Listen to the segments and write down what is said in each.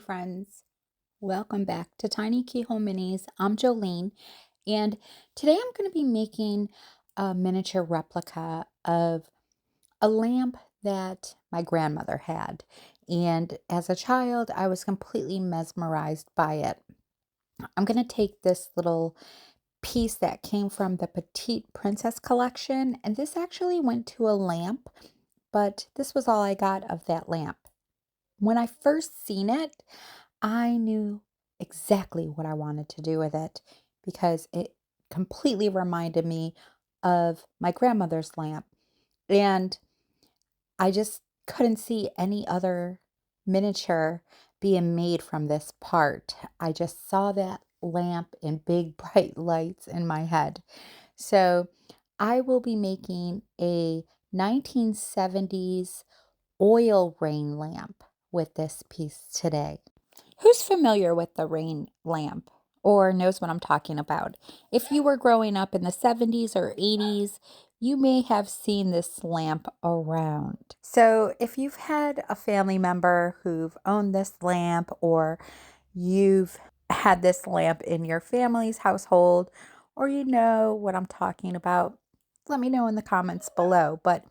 friends. Welcome back to Tiny Keyhole Minis. I'm Jolene, and today I'm going to be making a miniature replica of a lamp that my grandmother had. And as a child, I was completely mesmerized by it. I'm going to take this little piece that came from the Petite Princess collection, and this actually went to a lamp, but this was all I got of that lamp. When I first seen it, I knew exactly what I wanted to do with it because it completely reminded me of my grandmother's lamp. And I just couldn't see any other miniature being made from this part. I just saw that lamp in big bright lights in my head. So I will be making a 1970s oil rain lamp with this piece today. Who's familiar with the rain lamp or knows what I'm talking about? If you were growing up in the 70s or 80s, you may have seen this lamp around. So if you've had a family member who've owned this lamp or you've had this lamp in your family's household or you know what I'm talking about, let me know in the comments below. But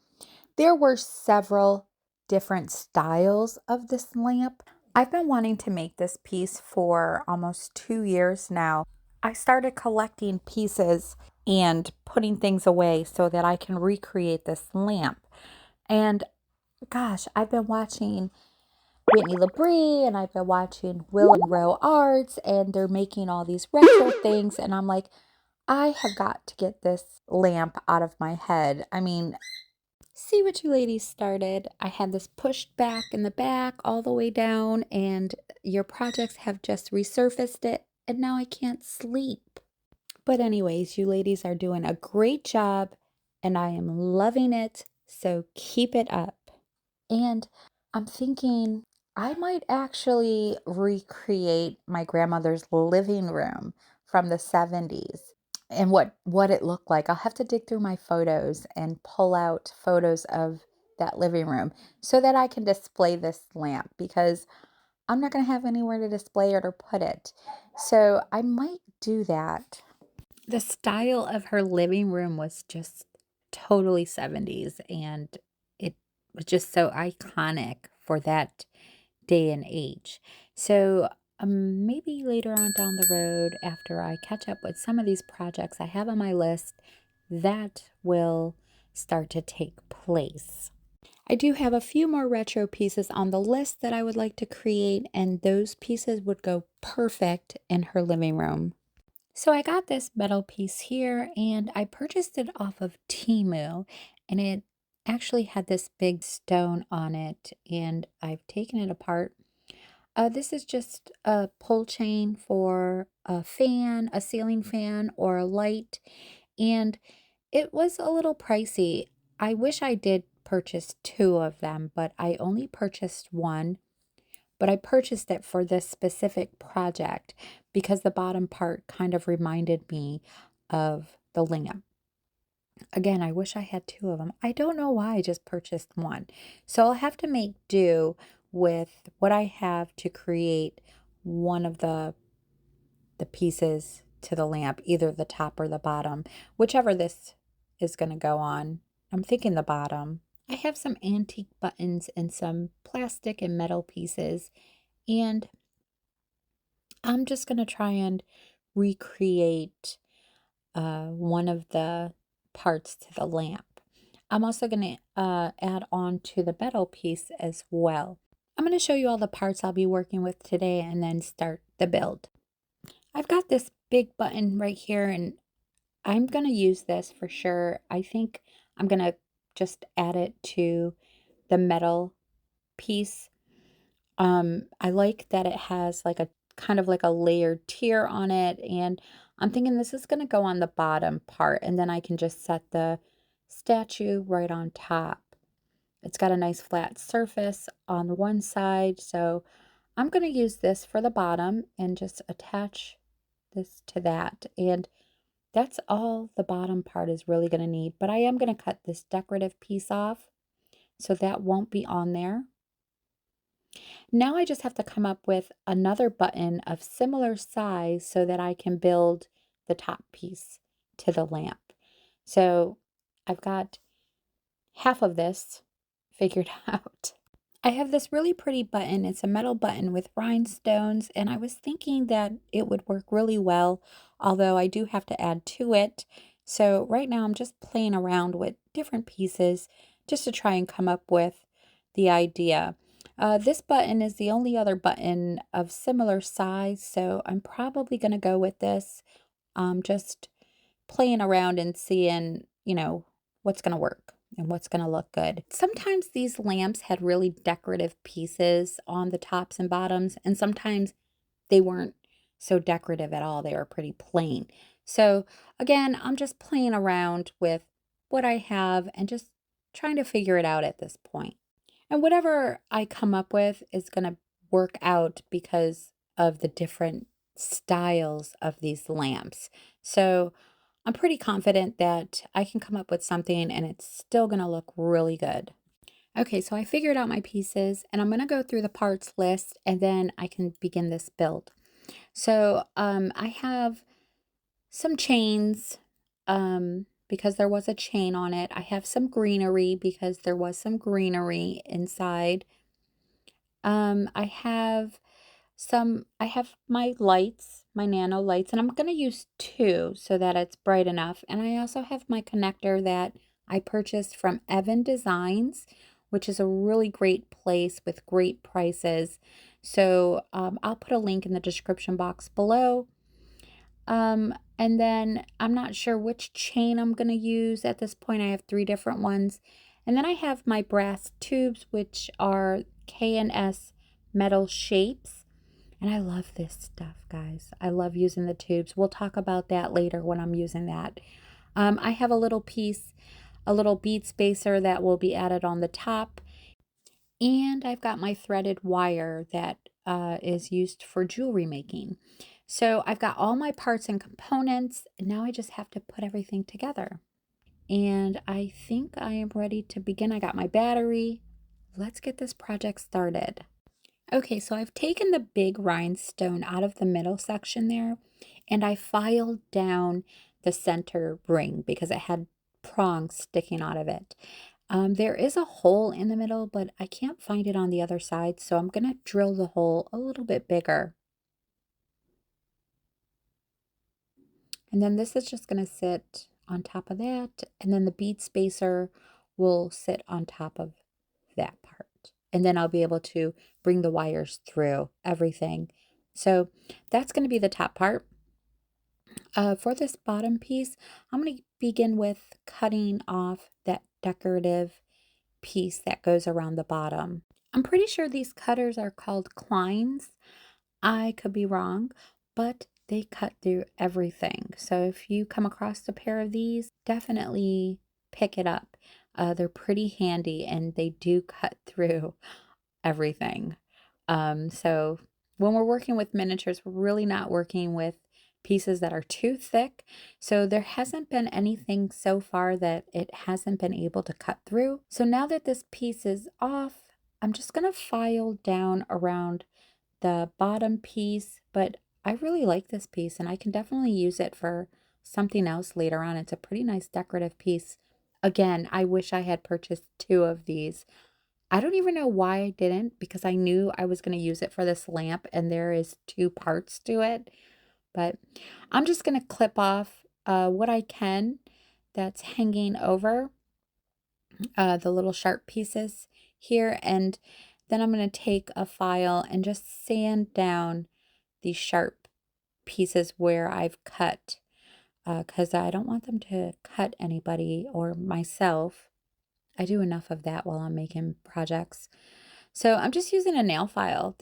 there were several different styles of this lamp. I've been wanting to make this piece for almost 2 years now. I started collecting pieces and putting things away so that I can recreate this lamp. And gosh, I've been watching Whitney LaBrie and I've been watching Will and Row Arts, and they're making all these retro things. And I'm like, I have got to get this lamp out of my head. I mean, see what you ladies started. I had this pushed back in the back all the way down, and your projects have just resurfaced it, and now I can't sleep. But anyways, you ladies are doing a great job, and I am loving it, so keep it up. And I'm thinking I might actually recreate my grandmother's living room from the 70s and what it looked like. I'll have to dig through my photos and pull out photos of that living room so that I can display this lamp, because I'm not going to have anywhere to display it or put it. So I might do that. The style of her living room was just totally 70s, and it was just so iconic for that day and age. So maybe later on down the road, after I catch up with some of these projects I have on my list, that will start to take place. I do have a few more retro pieces on the list that I would like to create, and those pieces would go perfect in her living room. So I got this metal piece here, and I purchased it off of Temu, and it actually had this big stone on it, and I've taken it apart. This is just a pull chain for a fan, a ceiling fan, or a light, and it was a little pricey. I wish I did purchase two of them, but I only purchased one. But I purchased it for this specific project because the bottom part kind of reminded me of the lamp. Again, I wish I had two of them. I don't know why I just purchased one. So I'll have to make do with what I have to create one of the pieces to the lamp, either the top or the bottom, whichever this is going to go on. I'm thinking the bottom. I have some antique buttons and some plastic and metal pieces, and I'm just going to try and recreate one of the parts to the lamp. I'm also going to add on to the metal piece as well. I'm going to show you all the parts I'll be working with today and then start the build. I've got this big button right here, and I'm going to use this for sure. I think I'm going to just add it to the metal piece. I like that it has like a kind of like a layered tier on it, and I'm thinking this is going to go on the bottom part, and then I can just set the statue right on top. It's got a nice flat surface on the one side, so I'm going to use this for the bottom and just attach this to that, and that's all the bottom part is really going to need. But I am going to cut this decorative piece off, so that won't be on there. Now I just have to come up with another button of similar size so that I can build the top piece to the lamp. So I've got half of this figured out. I have this really pretty button. It's a metal button with rhinestones, and I was thinking that it would work really well, although I do have to add to it. So right now I'm just playing around with different pieces just to try and come up with the idea. This button is the only other button of similar size, so I'm probably going to go with this. Just playing around and seeing, what's going to work and what's going to look good. Sometimes these lamps had really decorative pieces on the tops and bottoms, and sometimes they weren't so decorative at all. They were pretty plain. So again, I'm just playing around with what I have and just trying to figure it out at this point. And whatever I come up with is going to work out because of the different styles of these lamps. So I'm pretty confident that I can come up with something and it's still going to look really good. Okay, so I figured out my pieces and I'm going to go through the parts list and then I can begin this build. So I have some chains because there was a chain on it. I have some greenery because there was some greenery inside. I have my lights, my nano lights, and I'm going to use two so that it's bright enough. And I also have my connector that I purchased from Evan Designs, which is a really great place with great prices. So I'll put a link in the description box below. And then I'm not sure which chain I'm going to use at this point. I have three different ones. And then I have my brass tubes, which are K&S metal shapes. And I love this stuff, guys. I love using the tubes. We'll talk about that later when I'm using that. I have a little piece, a little bead spacer that will be added on the top. And I've got my threaded wire that is used for jewelry making. So I've got all my parts and components. And now I just have to put everything together. And I think I am ready to begin. I got my battery. Let's get this project started. Okay, so I've taken the big rhinestone out of the middle section there, and I filed down the center ring because it had prongs sticking out of it. There is a hole in the middle, but I can't find it on the other side, so I'm going to drill the hole a little bit bigger. And then this is just going to sit on top of that, and then the bead spacer will sit on top of that part. And then I'll be able to bring the wires through everything. So that's going to be the top part. For this bottom piece, I'm going to begin with cutting off that decorative piece that goes around the bottom. I'm pretty sure these cutters are called Kleins. I could be wrong, but they cut through everything. So if you come across a pair of these, definitely pick it up. They're pretty handy and they do cut through everything. So when we're working with miniatures, we're really not working with pieces that are too thick. So there hasn't been anything so far that it hasn't been able to cut through. So now that this piece is off, I'm just going to file down around the bottom piece, but I really like this piece and I can definitely use it for something else later on. It's a pretty nice decorative piece. Again, I wish I had purchased two of these. I don't even know why I didn't because I knew I was going to use it for this lamp and there is two parts to it. But I'm just going to clip off what I can that's hanging over the little sharp pieces here. And then I'm going to take a file and just sand down these sharp pieces where I've cut because I don't want them to cut anybody or myself. I do enough of that while I'm making projects. So I'm just using a nail file.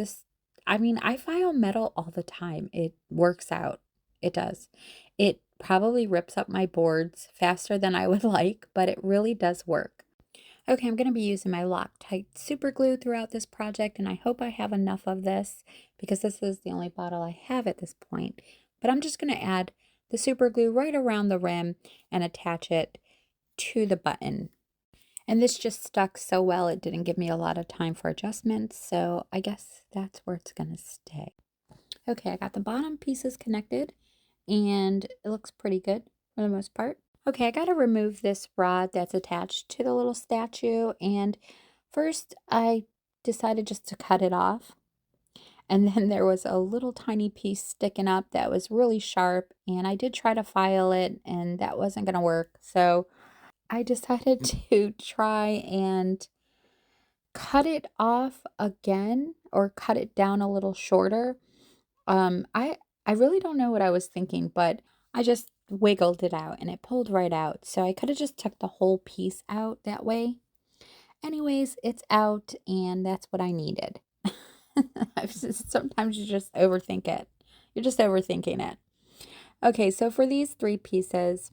I file metal all the time. It works out. It does. It probably rips up my boards faster than I would like, but it really does work. Okay, I'm going to be using my Loctite super glue throughout this project, and I hope I have enough of this because this is the only bottle I have at this point. But I'm just going to add the super glue right around the rim and attach it to the button. And this just stuck so well, it didn't give me a lot of time for adjustments, so I guess that's where it's gonna stay. Okay, I got the bottom pieces connected, and it looks pretty good for the most part. Okay, I gotta remove this rod that's attached to the little statue, and first I decided just to cut it off. And then there was a little tiny piece sticking up that was really sharp, and I did try to file it, and that wasn't gonna work. So I decided to try and cut it off again, or cut it down a little shorter. Um, I I really don't know what I was thinking, but I just wiggled it out and it pulled right out. So I could have just took the whole piece out that way. Anyways, it's out and that's what I needed. Sometimes you just overthink it. You're just overthinking it. Okay, so for these three pieces,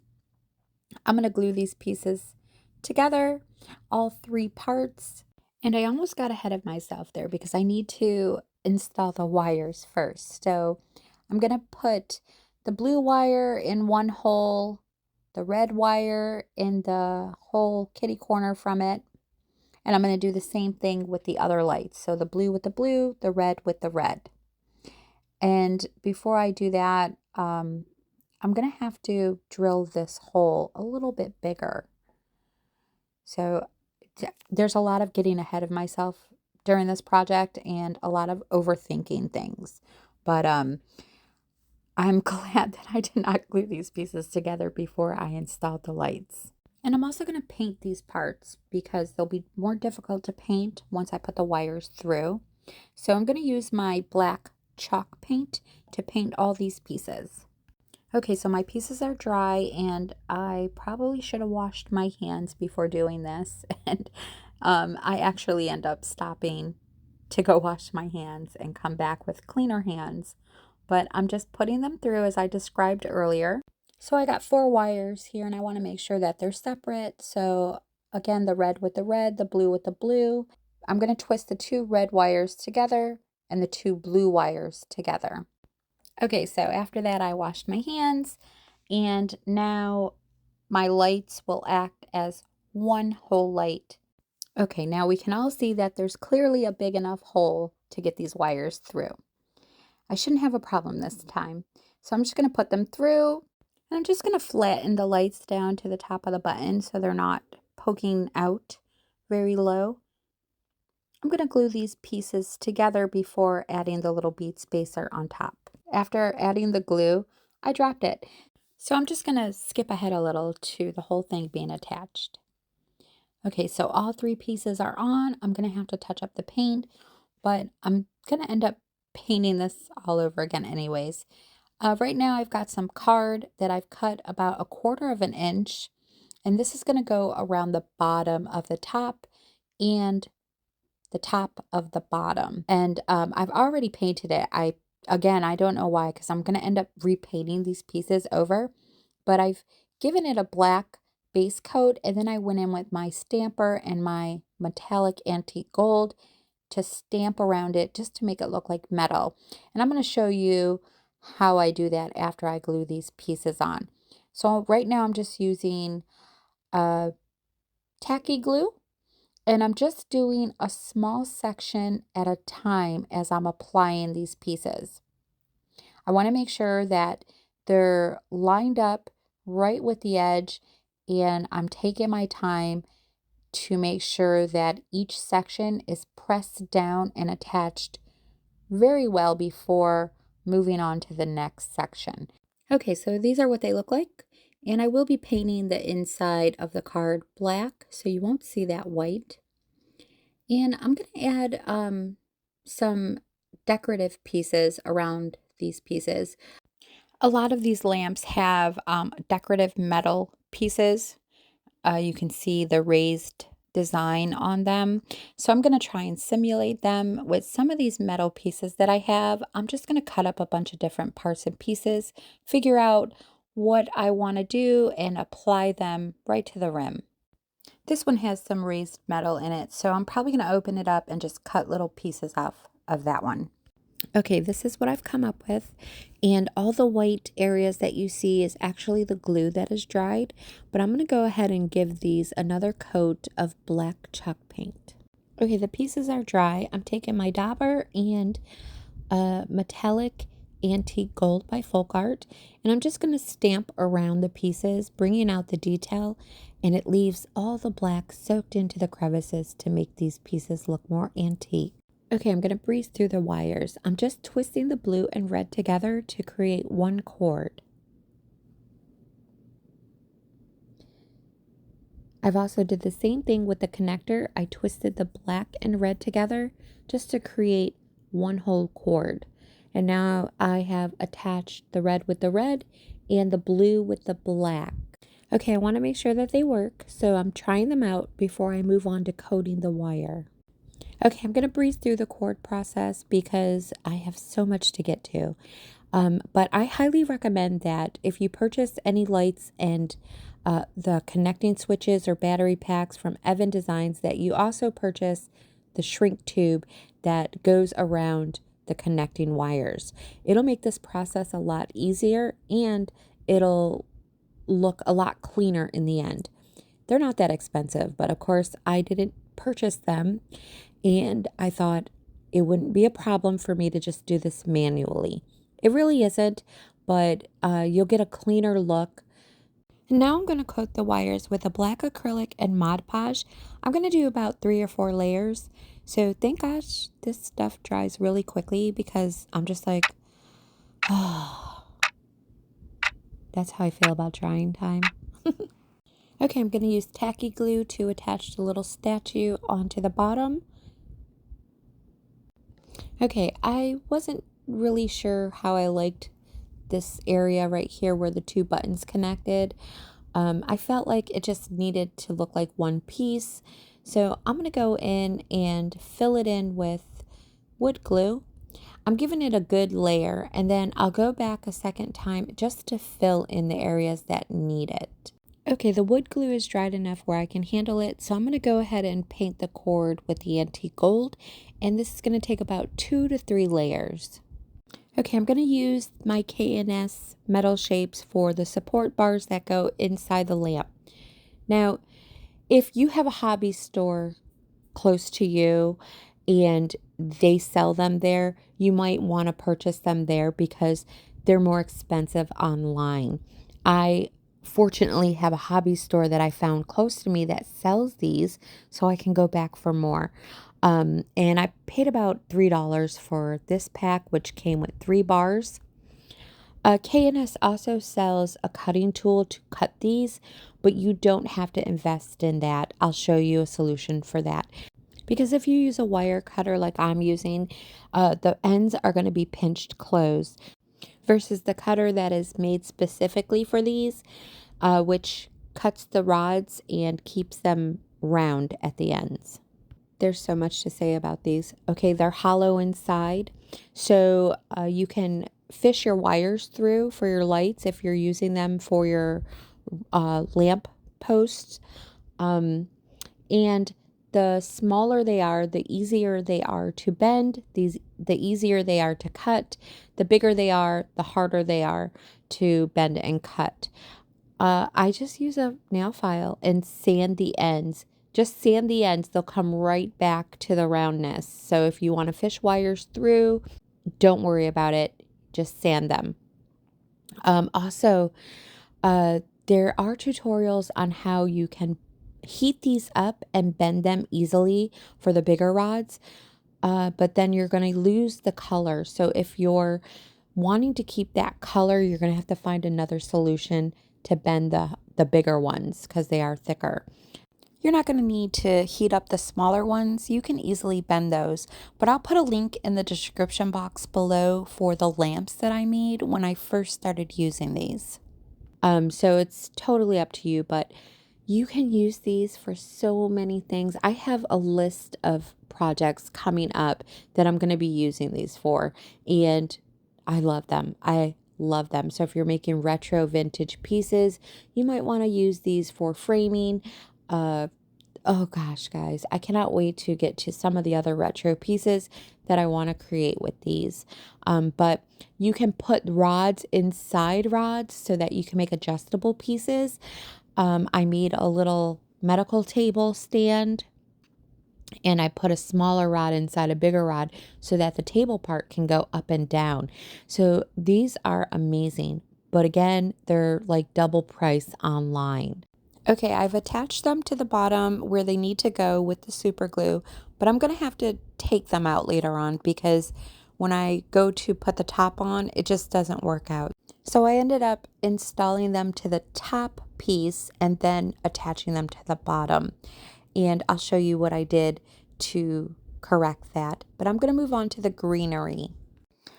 I'm going to glue these pieces together, all three parts. And I almost got ahead of myself there because I need to install the wires first. So I'm going to put the blue wire in one hole, the red wire in the whole kitty corner from it. And I'm going to do the same thing with the other lights. So the blue with the blue, the red with the red. And before I do that, I'm going to have to drill this hole a little bit bigger. So there's a lot of getting ahead of myself during this project and a lot of overthinking things. But I'm glad that I did not glue these pieces together before I installed the lights. And I'm also going to paint these parts because they'll be more difficult to paint once I put the wires through. So I'm going to use my black chalk paint to paint all these pieces. Okay, so my pieces are dry and I probably should have washed my hands before doing this. And I actually end up stopping to go wash my hands and come back with cleaner hands. But I'm just putting them through as I described earlier. So I got 4 wires here and I want to make sure that they're separate. So again, the red with the red, the blue with the blue. I'm going to twist the 2 red wires together and the 2 blue wires together. Okay, so after that I washed my hands and now my lights will act as one whole light. Okay, now we can all see that there's clearly a big enough hole to get these wires through. I shouldn't have a problem this time. So I'm just going to put them through and I'm just going to flatten the lights down to the top of the button so they're not poking out very low. I'm going to glue these pieces together before adding the little bead spacer on top. After adding the glue, I dropped it. So I'm just going to skip ahead a little to the whole thing being attached. Okay, so all 3 pieces are on. I'm going to have to touch up the paint, but I'm going to end up painting this all over again anyways. Right now I've got some card that I've cut about 1/4 of an inch, and this is going to go around the bottom of the top and the top of the bottom. And I've already painted it. Again, I don't know why, because I'm going to end up repainting these pieces over, but I've given it a black base coat, and then I went in with my stamper and my metallic antique gold to stamp around it just to make it look like metal. And I'm going to show you how I do that after I glue these pieces on. So right now I'm just using tacky glue, and I'm just doing a small section at a time as I'm applying these pieces. I want to make sure that they're lined up right with the edge, and I'm taking my time to make sure that each section is pressed down and attached very well before moving on to the next section. Okay, so these are what they look like, and I will be painting the inside of the card black so you won't see that white. And I'm going to add some decorative pieces around these pieces. A lot of these lamps have decorative metal pieces. You can see the raised design on them. So I'm going to try and simulate them with some of these metal pieces that I have. I'm just going to cut up a bunch of different parts and pieces, figure out what I want to do, and apply them right to the rim. This one has some raised metal in it, so I'm probably going to open it up and just cut little pieces off of that one. Okay, this is what I've come up with, and all the white areas that you see is actually the glue that is dried, but I'm going to go ahead and give these another coat of black chalk paint. Okay, the pieces are dry. I'm taking my dauber and metallic antique gold by Folk Art, and I'm just going to stamp around the pieces, bringing out the detail, and it leaves all the black soaked into the crevices to make these pieces look more antique. Okay, I'm going to breeze through the wires. I'm just twisting the blue and red together to create one cord. I've also did the same thing with the connector. I twisted the black and red together just to create one whole cord. And now I have attached the red with the red and the blue with the black. Okay, I want to make sure that they work, so I'm trying them out before I move on to coating the wire. Okay, I'm going to breeze through the cord process because I have so much to get to. But I highly recommend that if you purchase any lights and the connecting switches or battery packs from Evan Designs, that you also purchase the shrink tube that goes around the connecting wires. It'll make this process a lot easier and it'll look a lot cleaner in the end. They're not that expensive, but of course I didn't purchase them, and I thought it wouldn't be a problem for me to just do this manually. It really isn't, but you'll get a cleaner look. And now I'm going to coat the wires with a black acrylic and Mod Podge. I'm going to do about 3 or 4 layers. So thank gosh this stuff dries really quickly, because I'm just like, oh, that's how I feel about drying time. Okay, I'm going to use tacky glue to attach the little statue onto the bottom. Okay, I wasn't really sure how I liked this area right here where the 2 buttons connected. I felt like it just needed to look like one piece. So I'm going to go in and fill it in with wood glue. I'm giving it a good layer, and then I'll go back a second time just to fill in the areas that need it. Okay, the wood glue is dried enough where I can handle it, so I'm going to go ahead and paint the cord with the antique gold, and this is going to take about 2 to 3 layers. Okay, I'm going to use my K&S metal shapes for the support bars that go inside the lamp. Now, if you have a hobby store close to you and they sell them there, you might want to purchase them there because they're more expensive online. I fortunately have a hobby store that I found close to me that sells these, so I can go back for more. And I paid about $3 for this pack, which came with 3 bars. K&S also sells a cutting tool to cut these, but you don't have to invest in that. I'll show you a solution for that. Because if you use a wire cutter like I'm using, the ends are going to be pinched closed, versus the cutter that is made specifically for these, which cuts the rods and keeps them round at the ends. There's so much to say about these. Okay, they're hollow inside, so you can fish your wires through for your lights if you're using them for your lamp posts. And the smaller they are, the easier they are to bend, the easier they are to cut. The bigger they are, the harder they are to bend and cut. I just use a nail file and sand the ends. Just sand the ends, they'll come right back to the roundness. So if you want to fish wires through, don't worry about it. Just sand them. Also, there are tutorials on how you can heat these up and bend them easily for the bigger rods, but then you're going to lose the color. So if you're wanting to keep that color, you're going to have to find another solution to bend the bigger ones because they are thicker. You're not going to need to heat up the smaller ones. You can easily bend those, but I'll put a link in the description box below for the lamps that I made when I first started using these. So it's totally up to you, but you can use these for so many things. I have a list of projects coming up that I'm going to be using these for, and I love them. I love them. So if you're making retro vintage pieces, you might want to use these for framing, Oh gosh, guys, I cannot wait to get to some of the other retro pieces that I want to create with these. But you can put rods inside rods so that you can make adjustable pieces. I made a little medical table stand and I put a smaller rod inside a bigger rod so that the table part can go up and down. So these are amazing. But again, they're like double price online. Okay, I've attached them to the bottom where they need to go with the super glue, but I'm going to have to take them out later on because when I go to put the top on, it just doesn't work out. So I ended up installing them to the top piece and then attaching them to the bottom. And I'll show you what I did to correct that. But I'm going to move on to the greenery.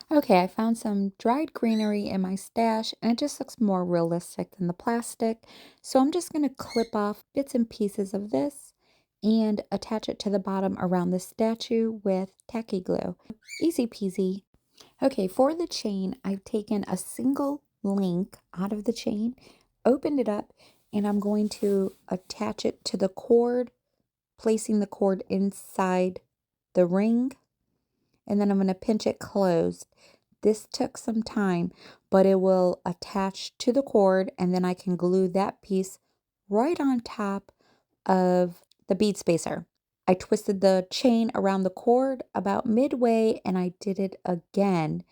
Okay, I found some dried greenery in my stash and it just looks more realistic than the plastic. So I'm just going to clip off bits and pieces of this and attach it to the bottom around the statue with tacky glue. Easy peasy. Okay, for the chain, I've taken a single link out of the chain, opened it up, and I'm going to attach it to the cord, placing the cord inside the ring, and then I'm going to pinch it closed. This took some time, but it will attach to the cord and then I can glue that piece right on top of the bead spacer. I twisted the chain around the cord about midway and I did it again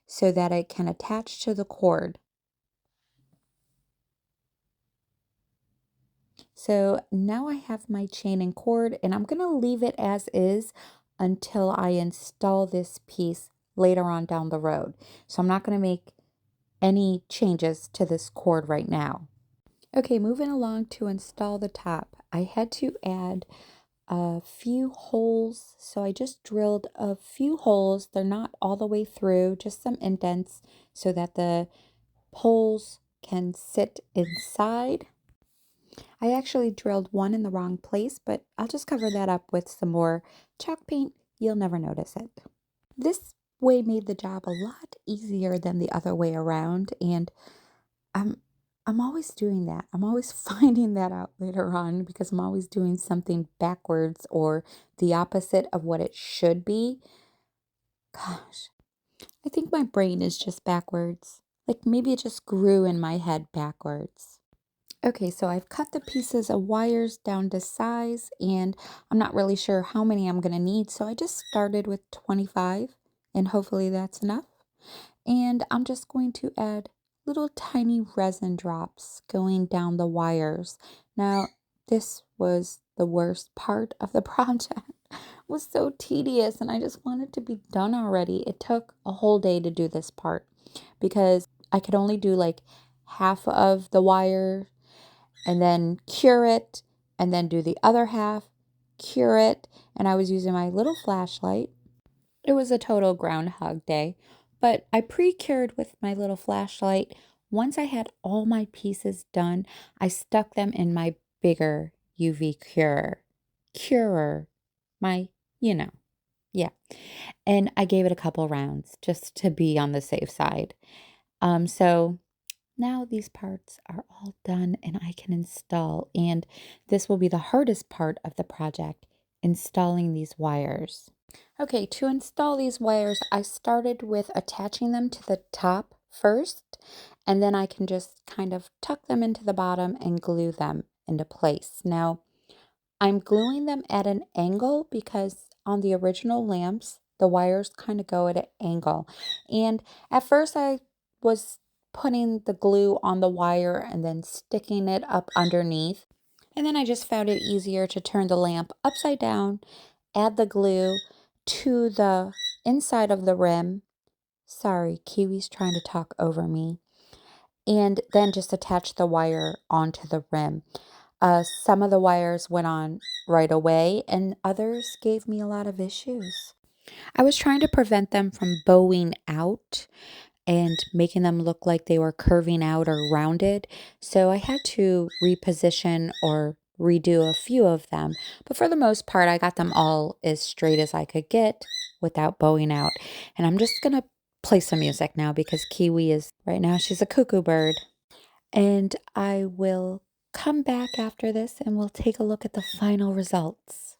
so that it can attach to the cord. So now I have my chain and cord and I'm going to leave it as is until I install this piece later on down the road. So I'm not going to make any changes to this cord right now. Okay, moving along to install the top. I had to add a few holes, so I just drilled a few holes. They're not all the way through, just some indents so that the poles can sit inside. I actually drilled one in the wrong place, but I'll just cover that up with some more chalk paint. You'll never notice it. This way made the job a lot easier than the other way around, and I'm I'm always doing that. I'm always finding that out later on because I'm always doing something backwards or the opposite of what it should be. Gosh, I think my brain is just backwards. Like maybe it just grew in my head backwards. Okay, so I've cut the pieces of wires down to size and I'm not really sure how many I'm going to need. So I just started with 25 and hopefully that's enough. And I'm just going to add little tiny resin drops going down the wires. Now, this was the worst part of the project. It was so tedious and I just wanted to be done already. It took a whole day to do this part because I could only do like half of the wire and then cure it and then do the other half, cure it, and I was using my little flashlight. It was a total Groundhog Day, but I pre-cured with my little flashlight. Once I had all my pieces done, I stuck them in my bigger UV curer, my, you know, yeah. And I gave it a couple rounds just to be on the safe side. So now these parts are all done and I can install, and this will be the hardest part of the project, installing these wires. Okay, to install these wires, I started with attaching them to the top first, and then I can just kind of tuck them into the bottom and glue them into place. Now, I'm gluing them at an angle because on the original lamps, the wires kind of go at an angle. And at first I was putting the glue on the wire and then sticking it up underneath. And then I just found it easier to turn the lamp upside down, add the glue to the inside of the rim. Sorry, Kiwi's trying to talk over me. And then just attach the wire onto the rim. Some of the wires went on right away, and others gave me a lot of issues. I was trying to prevent them from bowing out and making them look like they were curving out or rounded. So I had to reposition or redo a few of them. But for the most part, I got them all as straight as I could get without bowing out. And I'm just going to play some music now because Kiwi is right now, she's a cuckoo bird. And I will come back after this and we'll take a look at the final results.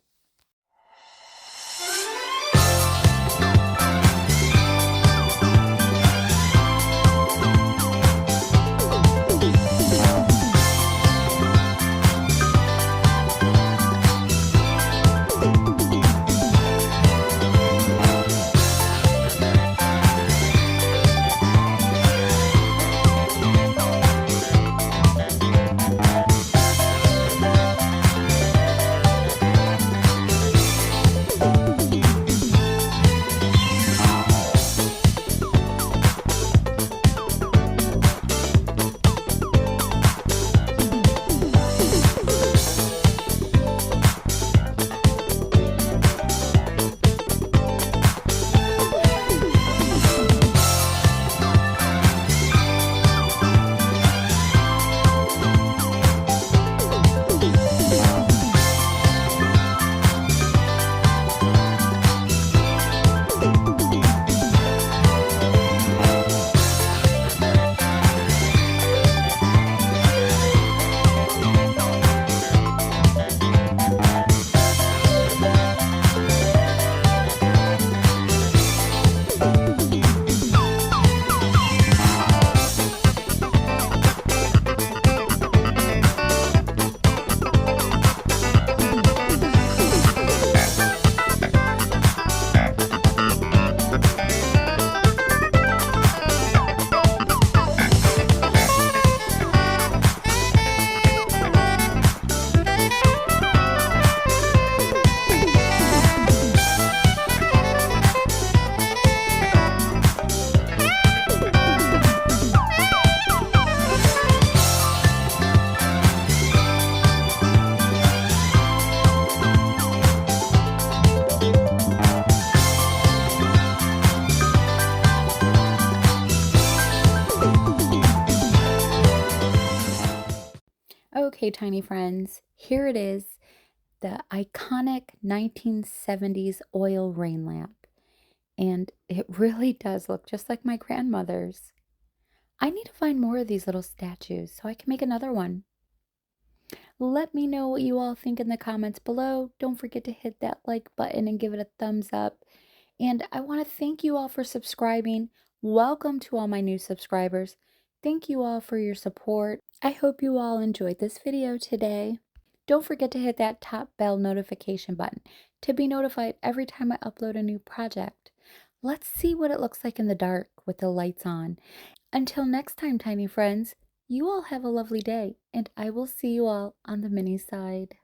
Okay, tiny friends, here it is, the iconic 1970s oil rain lamp. And it really does look just like my grandmother's. I need to find more of these little statues so I can make another one. Let me know what you all think in the comments below. Don't forget to hit that like button and give it a thumbs up. And I want to thank you all for subscribing. Welcome to all my new subscribers. Thank you all for your support. I hope you all enjoyed this video today. Don't forget to hit that top bell notification button to be notified every time I upload a new project. Let's see what it looks like in the dark with the lights on. Until next time, tiny friends, you all have a lovely day, and I will see you all on the mini side.